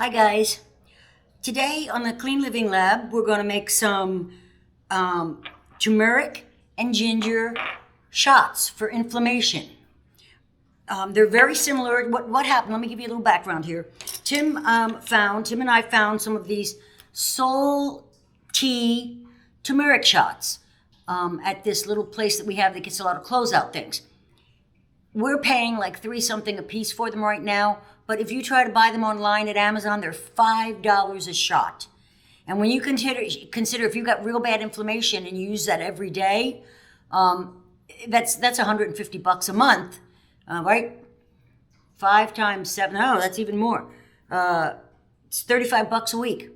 Hi guys. Today on the Clean Living Lab, we're going to make some turmeric and ginger shots for inflammation. They're very similar. What happened? Let me give you a little background here. Tim and I found some of these soul tea turmeric shots at this little place that we have that gets a lot of closeout things. We're paying like $3 something a piece for them right now, but if you try to buy them online at Amazon, they're $5 a shot. And when you consider if you've got real bad inflammation and you use that every day, that's $150 a month, right? 5 times 7, no, that's even more. It's $35 a week,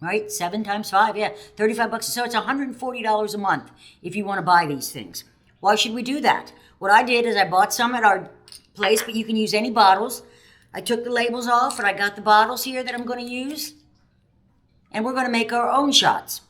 right? 7 times 5, yeah, $35. So it's $140 a month if you want to buy these things. Why should we do that? What I did is I bought some at our place, but you can use any bottles. I took the labels off and I got the bottles here that I'm going to use. And we're going to make our own shots.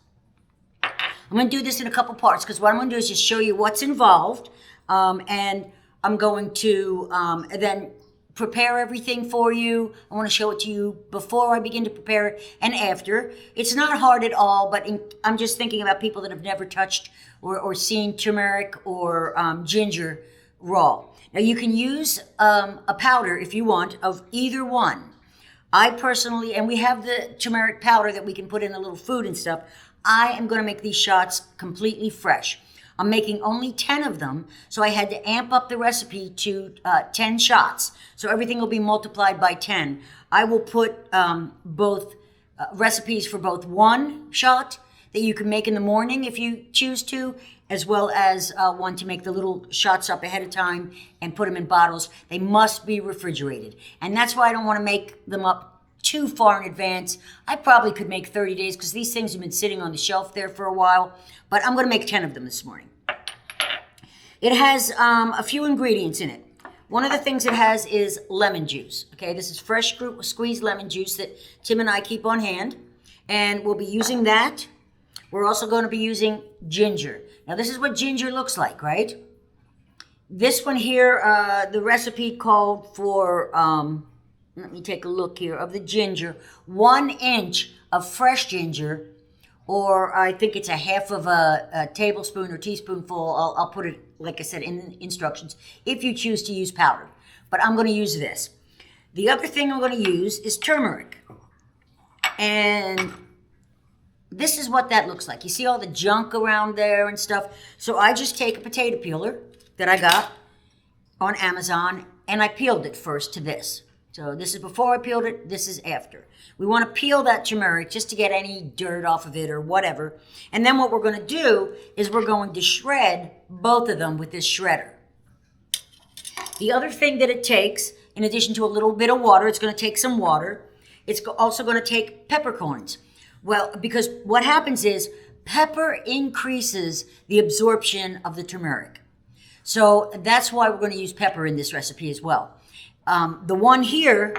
I'm going to do this in a couple parts because what I'm going to do is just show you what's involved. And I'm going to then prepare everything for you. I want to show it to you before I begin to prepare it and after. It's not hard at all, but I'm just thinking about people that have never touched or seen turmeric or ginger raw. Now you can use a powder if you want of either one. I personally, and we have the turmeric powder that we can put in a little food and stuff. I am going to make these shots completely fresh. I'm making only 10 of them, so I had to amp up the recipe to 10 shots. So everything will be multiplied by 10. I will put both recipes for both one shot that you can make in the morning if you choose to, as well as one to make the little shots up ahead of time and put them in bottles. They must be refrigerated. And that's why I don't want to make them up too far in advance. I probably could make 30 days because these things have been sitting on the shelf there for a while, but I'm going to make 10 of them this morning. It has a few ingredients in it. One of the things it has is lemon juice. Okay, this is fresh squeezed lemon juice that Tim and I keep on hand, and we'll be using that. We're also going to be using ginger. Now this is what ginger looks like, right? This one here, the recipe called for, let me take a look here, of the ginger, 1 inch of fresh ginger, or I think it's a half of a tablespoon or teaspoonful. I'll put it, like I said, in the instructions, if you choose to use powder. But I'm going to use this. The other thing I'm going to use is turmeric. And this is what that looks like. You see all the junk around there and stuff? So I just take a potato peeler that I got on Amazon, and I peeled it first to this. So this is before I peeled it, this is after. We want to peel that turmeric just to get any dirt off of it or whatever. And then what we're going to do is we're going to shred both of them with this shredder. The other thing that it takes, in addition to a little bit of water, it's going to take some water. It's also going to take peppercorns. Well, because what happens is pepper increases the absorption of the turmeric. So that's why we're going to use pepper in this recipe as well. The one here,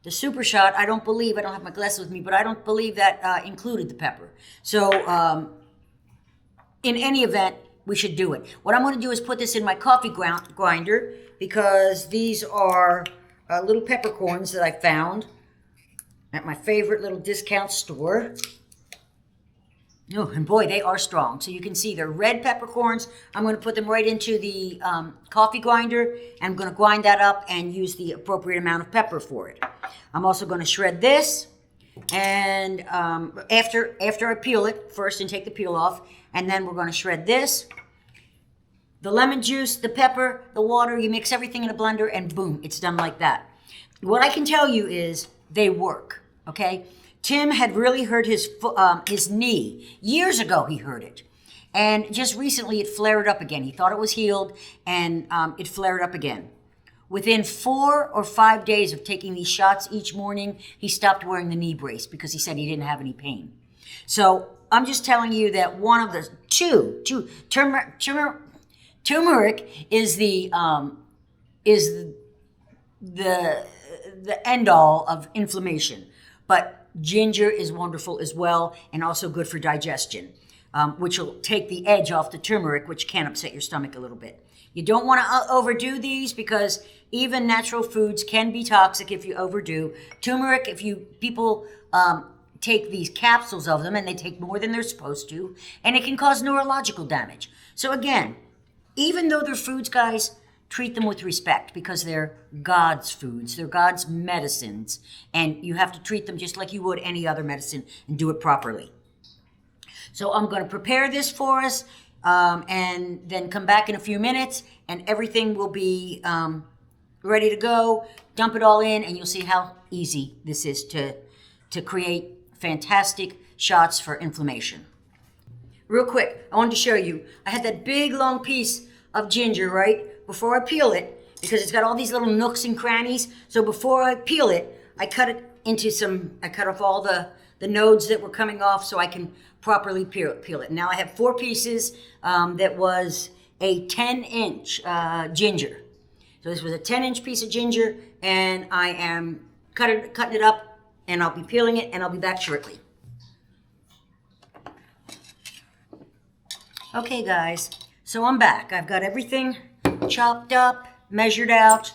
the super shot, I don't have my glasses with me, but I don't believe that included the pepper. So in any event, we should do it. What I'm going to do is put this in my coffee grinder because these are little peppercorns that I found at my favorite little discount store. Oh, and boy, they are strong. So you can see they're red peppercorns. I'm going to put them right into the coffee grinder, and I'm going to grind that up and use the appropriate amount of pepper for it. I'm also going to shred this, and after I peel it first and take the peel off, and then we're going to shred this. The lemon juice, the pepper, the water, you mix everything in a blender, and boom, it's done like that. What I can tell you is they work, okay? Tim had really hurt his knee. Years ago, he hurt it. And just recently, it flared up again. He thought it was healed, and it flared up again. Within 4 or 5 days of taking these shots each morning, he stopped wearing the knee brace because he said he didn't have any pain. So I'm just telling you that one of the turmeric is the end all of inflammation. But ginger is wonderful as well, and also good for digestion, which will take the edge off the turmeric, which can upset your stomach a little bit. You don't want to overdo these because even natural foods can be toxic if you overdo. Turmeric, if people take these capsules of them and they take more than they're supposed to, and it can cause neurological damage. So again, even though they're foods, guys, treat them with respect because they're God's foods. They're God's medicines. And you have to treat them just like you would any other medicine and do it properly. So I'm going to prepare this for us and then come back in a few minutes and everything will be ready to go. Dump it all in and you'll see how easy this is to create fantastic shots for inflammation. Real quick, I wanted to show you. I had that big long piece of ginger, right? Before I peel it, because it's got all these little nooks and crannies. So before I peel it, I cut it into I cut off all the nodes that were coming off so I can properly peel it. Now I have 4 pieces that was a 10-inch ginger. So this was a 10-inch piece of ginger and I am cutting it up and I'll be peeling it and I'll be back shortly. Okay guys, so I'm back. I've got everything chopped up, measured out,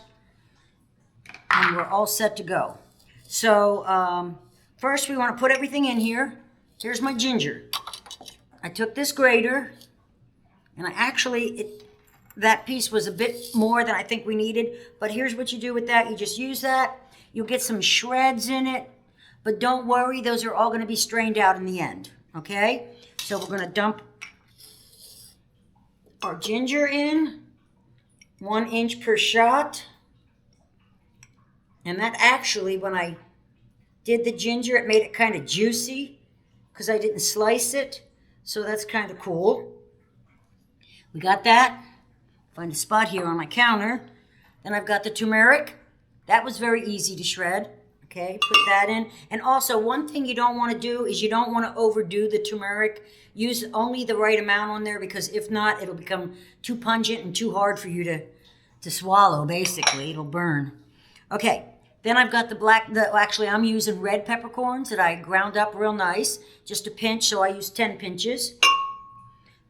and we're all set to go. So first we want to put everything in here. Here's my ginger. I took this grater and that piece was a bit more than I think we needed, but here's what you do with that. You just use that. You'll get some shreds in it, but don't worry, those are all going to be strained out in the end, okay? So we're going to dump our ginger in, 1 inch per shot. And that actually, when I did the ginger, it made it kind of juicy because I didn't slice it. So that's kind of cool. We got that. Find a spot here on my counter. Then I've got the turmeric. That was very easy to shred. Okay, put that in. And also, one thing you don't want to do is you don't want to overdo the turmeric. Use only the right amount on there because if not, it'll become too pungent and too hard for you to swallow, basically. It'll burn. Okay, then I've got actually I'm using red peppercorns that I ground up real nice. Just a pinch, so I use 10 pinches.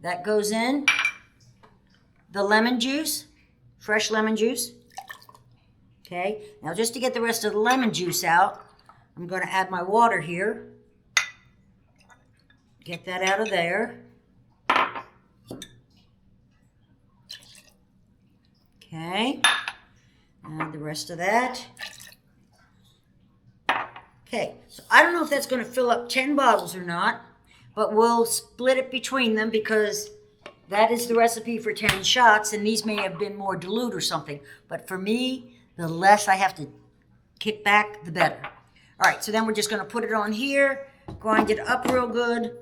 That goes in. The lemon juice, fresh lemon juice. Okay, now just to get the rest of the lemon juice out, I'm going to add my water here. Get that out of there. Okay, add the rest of that. Okay, so I don't know if that's going to fill up 10 bottles or not, but we'll split it between them because that is the recipe for 10 shots, and these may have been more dilute or something, but for me, the less I have to kick back, the better. All right, so then we're just going to put it on here, grind it up real good.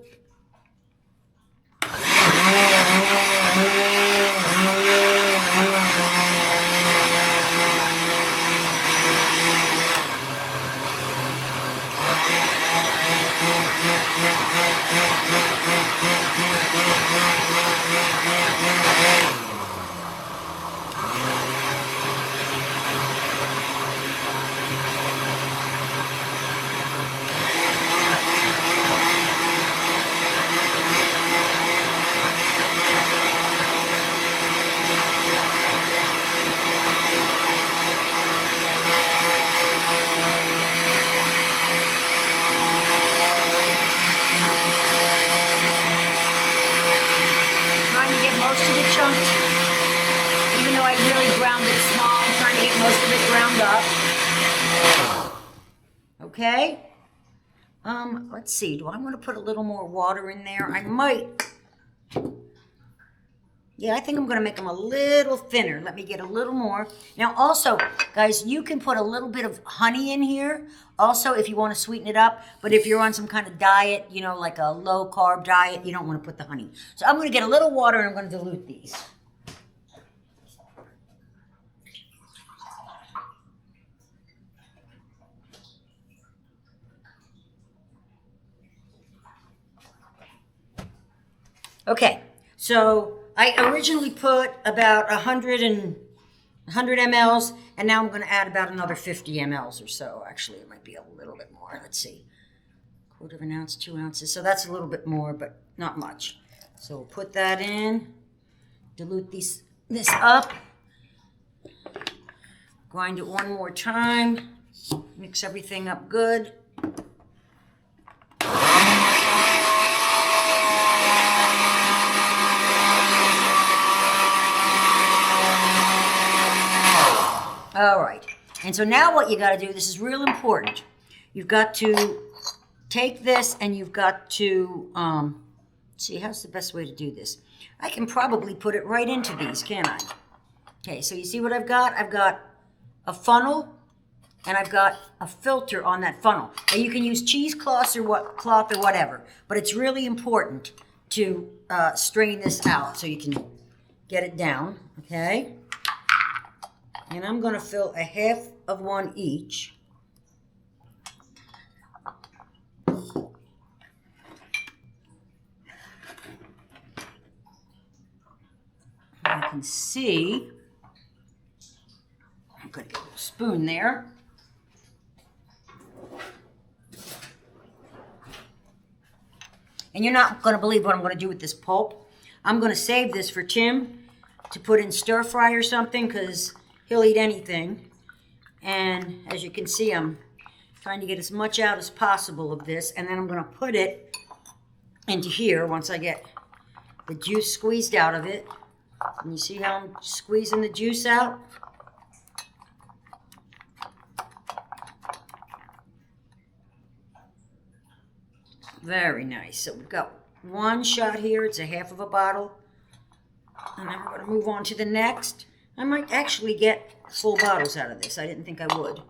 Even though I really ground it small, I'm trying to get most of it ground up. Okay. Let's see. Do I want to put a little more water in there? I might. Yeah, I think I'm going to make them a little thinner. Let me get a little more. Now also, guys, you can put a little bit of honey in here. Also, if you want to sweeten it up. But if you're on some kind of diet, you know, like a low-carb diet, you don't want to put the honey. So I'm going to get a little water and I'm going to dilute these. Okay, so I originally put about 100 mLs, and now I'm going to add about another 50 mLs or so. Actually, it might be a little bit more. Let's see. 1/4 ounce, 2 ounces. So that's a little bit more, but not much. So we'll put that in, dilute this up. Grind it one more time. Mix everything up good. All right. And so now what you got to do, this is real important. You've got to take this and you've got to, see, how's the best way to do this? I can probably put it right into these, can't I? Okay, so you see what I've got? I've got a funnel and I've got a filter on that funnel. Now you can use cheesecloth or whatever, but it's really important to strain this out so you can get it down, okay? And I'm going to fill a half of one each. You can see, I'm going to get a little spoon there. And you're not going to believe what I'm going to do with this pulp. I'm going to save this for Tim to put in stir fry or something because he'll eat anything. And as you can see, I'm trying to get as much out as possible of this. And then I'm going to put it into here once I get the juice squeezed out of it. And you see how I'm squeezing the juice out? Very nice. So we've got one shot here. It's a half of a bottle. And then we're going to move on to the next. I might actually get full bottles out of this. I didn't think I would.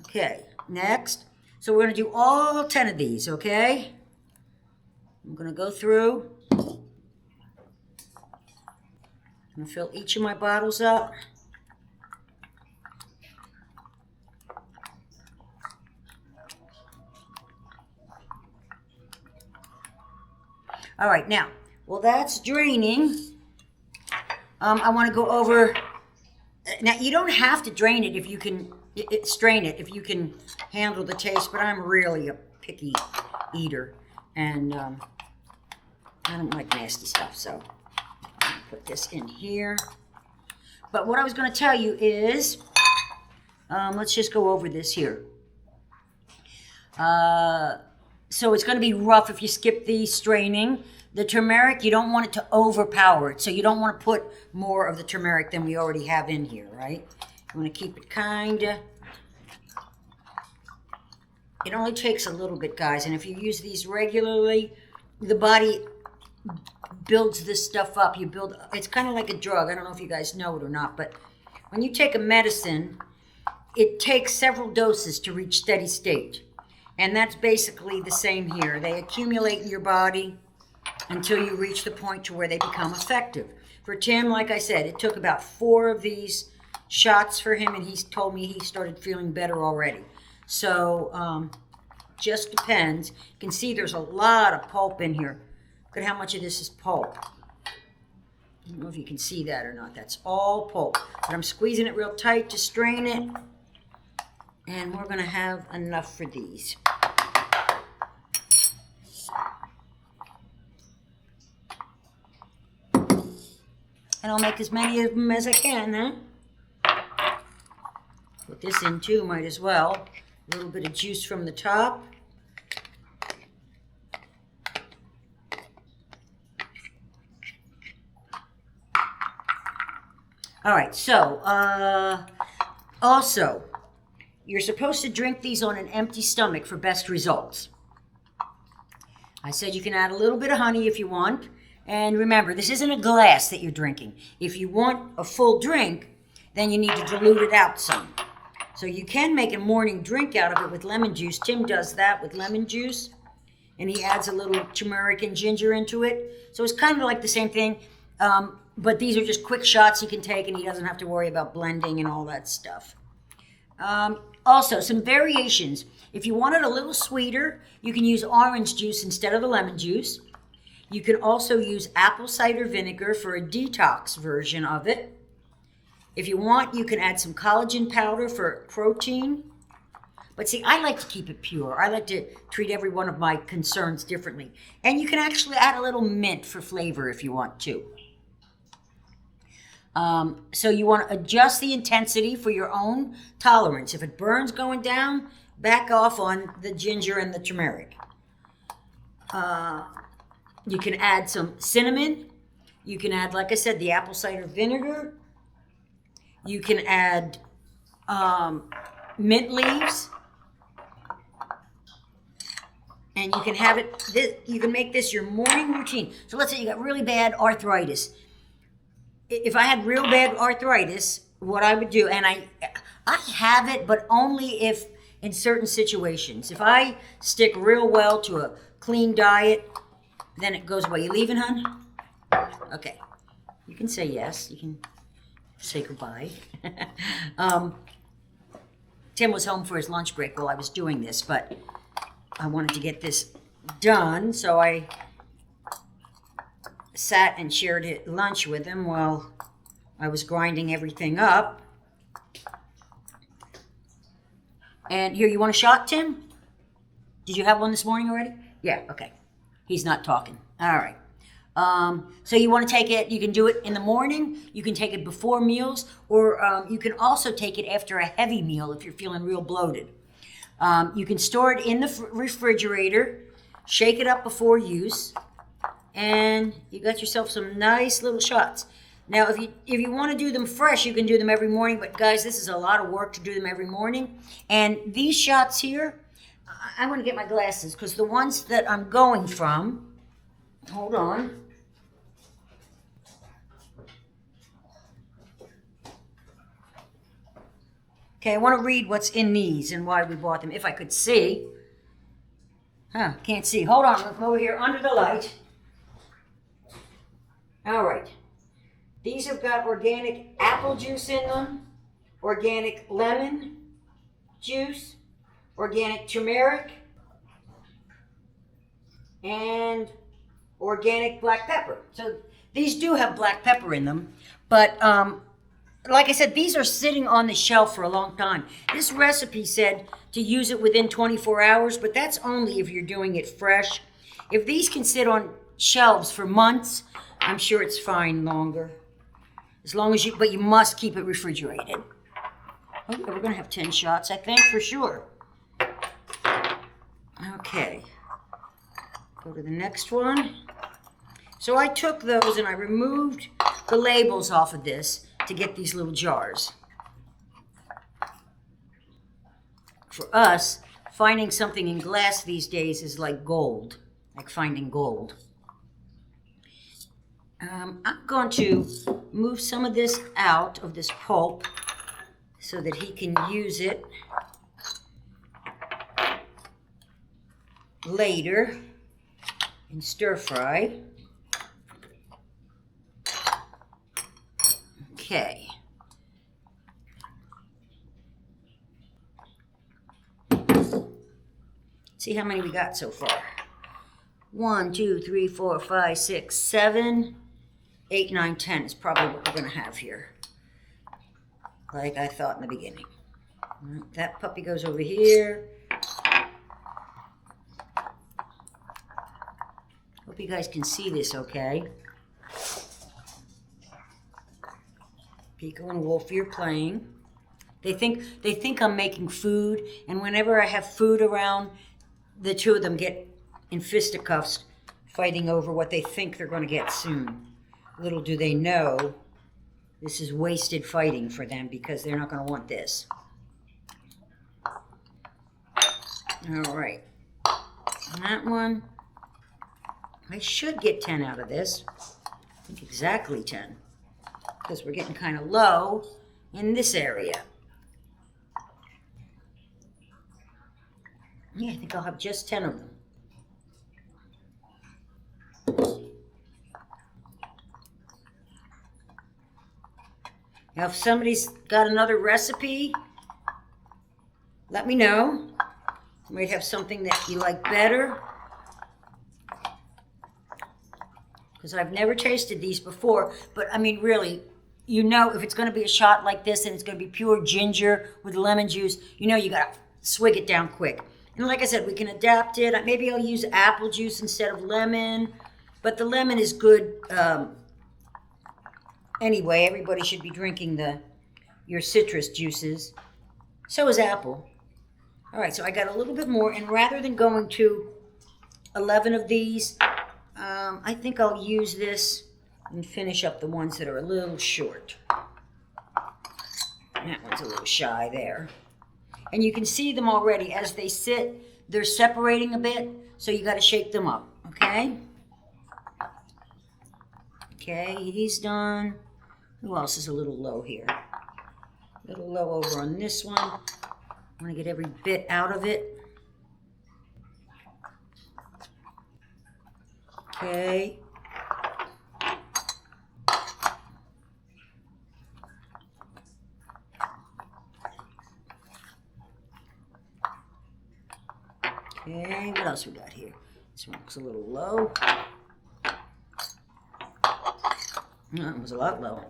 Okay, next. So we're going to do all 10 of these, okay? I'm going to go through. I'm going to fill each of my bottles up. All right, now, while that's draining, I want to go over. Now, you don't have to drain it if you can strain it if you can handle the taste, but I'm really a picky eater, and I don't like nasty stuff, so I'm going to put this in here. But what I was going to tell you is, let's just go over this here. So it's going to be rough if you skip the straining. The turmeric, you don't want it to overpower it. So you don't want to put more of the turmeric than we already have in here, right? You want to keep it kind of. It only takes a little bit, guys. And if you use these regularly, the body builds this stuff up. It's kind of like a drug. I don't know if you guys know it or not, but when you take a medicine, it takes several doses to reach steady state. And that's basically the same here. They accumulate in your body until you reach the point to where they become effective. For Tim, like I said, it took about 4 of these shots for him, and he's told me he started feeling better already. So, just depends. You can see there's a lot of pulp in here. Look at how much of this is pulp. I don't know if you can see that or not. That's all pulp. But I'm squeezing it real tight to strain it. And we're going to have enough for these. And I'll make as many of them as I can, huh? Put this in too, might as well. A little bit of juice from the top. All right, so also, you're supposed to drink these on an empty stomach for best results. I said you can add a little bit of honey if you want. And remember, this isn't a glass that you're drinking. If you want a full drink, then you need to dilute it out some. So you can make a morning drink out of it with lemon juice. Tim does that with lemon juice. And he adds a little turmeric and ginger into it. So it's kind of like the same thing. But these are just quick shots he can take, and he doesn't have to worry about blending and all that stuff. Also, some variations. If you want it a little sweeter, you can use orange juice instead of the lemon juice. You can also use apple cider vinegar for a detox version of it. If you want, you can add some collagen powder for protein. But see, I like to keep it pure. I like to treat every one of my concerns differently. And you can actually add a little mint for flavor if you want to. So you want to adjust the intensity for your own tolerance. If it burns going down, back off on the ginger and the turmeric. You can add some cinnamon. You can add, like I said, the apple cider vinegar. You can add mint leaves. And you can have it, you can make this your morning routine. So let's say you got really bad arthritis. If I had real bad arthritis, what I would do, and I have it, but only if in certain situations. If I stick real well to a clean diet, then it goes away. You leaving, hon? Okay. You can say yes. You can say goodbye. Tim was home for his lunch break while I was doing this, but I wanted to get this done, so I sat and shared lunch with him while I was grinding everything up. And here, you want a shot, Tim? Did you have one this morning already? Yeah, okay. He's not talking. All right. So you want to take it, you can do it in the morning, you can take it before meals, or you can also take it after a heavy meal if you're feeling real bloated. You can store it in the refrigerator, shake it up before use, and you got yourself some nice little shots. Now, if you want to do them fresh, you can do them every morning, but guys, this is a lot of work to do them every morning. And these shots here, I want to get my glasses, because the ones that I'm going from, hold on. Okay, I want to read what's in these and why we bought them, if I could see. Can't see. Hold on, I'm over here under the light. All right. These have got organic apple juice in them, organic lemon juice, organic turmeric, and organic black pepper. So these do have black pepper in them, but like I said, these are sitting on the shelf for a long time. This recipe said to use it within 24 hours, but that's only if you're doing it fresh. If these can sit on shelves for months, I'm sure it's fine longer. As long as but you must keep it refrigerated. Oh, yeah, we're gonna have 10 shots, I think, for sure. Okay, go to the next one. So I took those and I removed the labels off of this to get these little jars. For us, finding something in glass these days is like gold, like finding gold. I'm going to move some of this out of this pulp so that he can use it later in stir fry. Okay. See how many we got so far. 1, 2, 3, 4, 5, 6, 7, 8, 9, 10 is probably what we're going to have here. Like I thought in the beginning. That puppy goes over here. Hope you guys can see this okay. Pico and Wolfie are playing. They think I'm making food, and whenever I have food around, the two of them get in fisticuffs fighting over what they think they're going to get soon. Little do they know, this is wasted fighting for them because they're not going to want this. All right. That one, I should get 10 out of this. I think exactly 10. Because we're getting kind of low in this area. Yeah, I think I'll have just 10 of them. Now, if somebody's got another recipe, let me know. You might have something that you like better. Because I've never tasted these before, but I mean, really, you know, if it's going to be a shot like this and it's going to be pure ginger with lemon juice, you know you got to swig it down quick. And like I said, we can adapt it. Maybe I'll use apple juice instead of lemon, but the lemon is good Anyway, everybody should be drinking your citrus juices. So is apple. All right, so I got a little bit more, and rather than going to 11 of these, I think I'll use this and finish up the ones that are a little short. That one's a little shy there. And you can see them already as they sit, they're separating a bit, so you got to shake them up, okay? Okay, he's done. Who else is a little low here? A little low over on this one. I want to get every bit out of it. Okay. Okay, what else we got here? This one looks a little low. No, it was a lot low.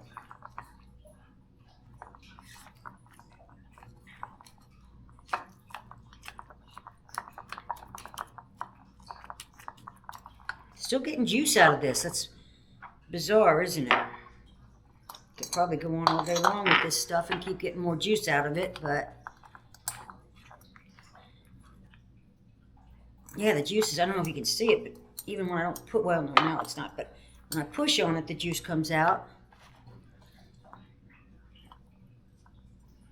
Still getting juice out of this. That's bizarre, isn't it? Could probably go on all day long with this stuff and keep getting more juice out of it, but yeah, the juices, I don't know if you can see it, but even when I don't put, well, no, now it's not, but when I push on it, the juice comes out.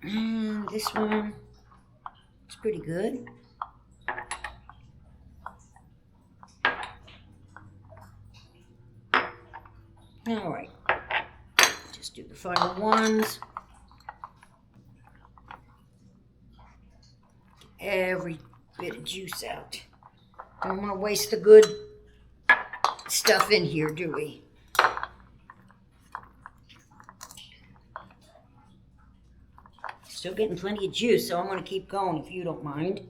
This one, it's pretty good. All right, just do the final ones. Every bit of juice out. Don't want to waste the good stuff in here, do we? Still getting plenty of juice, so I'm going to keep going if you don't mind.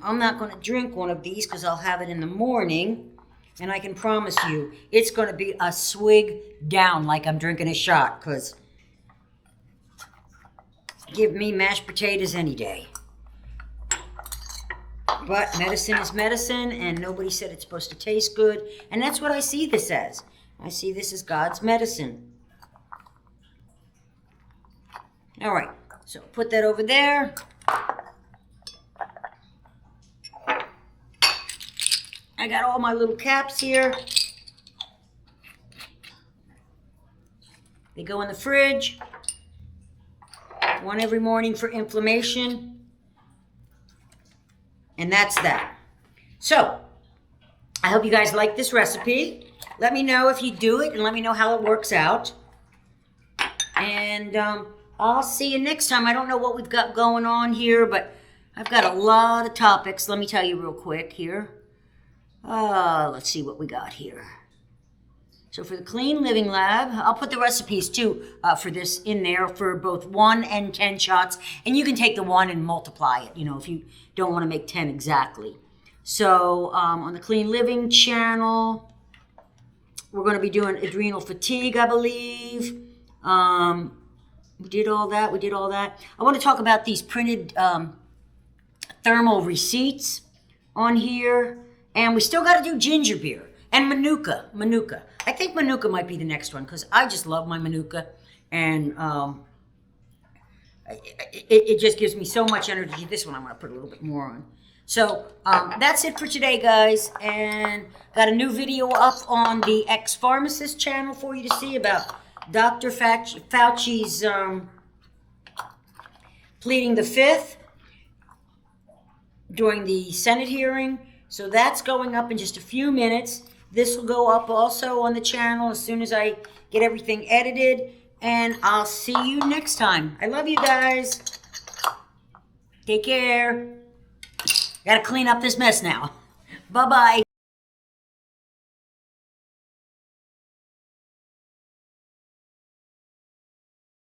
I'm not going to drink one of these because I'll have it in the morning, and I can promise you it's going to be a swig down like I'm drinking a shot, because give me mashed potatoes any day. But medicine is medicine, and nobody said it's supposed to taste good, and that's what I see this as. I see this as God's medicine. All right, so put that over there. I got all my little caps here. They go in the fridge. One every morning for inflammation. And that's that. So, I hope you guys like this recipe. Let me know if you do it and let me know how it works out. And I'll see you next time. I don't know what we've got going on here, but I've got a lot of topics. Let me tell you real quick here. Let's see what we got here. So for the Clean Living Lab, I'll put the recipes too for this in there for both 1 and 10 shots. And you can take the 1 and multiply it, you know, if you don't want to make 10 exactly. So on the Clean Living channel, we're going to be doing adrenal fatigue, I believe. We did all that. I want to talk about these printed thermal receipts on here. And we still got to do ginger beer and Manuka. I think Manuka might be the next one because I just love my Manuka. And it just gives me so much energy. This one I'm going to put a little bit more on. So that's it for today, guys. And got a new video up on the ExPharmacist channel for you to see about Dr. Fauci's pleading the Fifth during the Senate hearing. So that's going up in just a few minutes. This will go up also on the channel as soon as I get everything edited. And I'll see you next time. I love you guys. Take care. Gotta clean up this mess now. Bye-bye.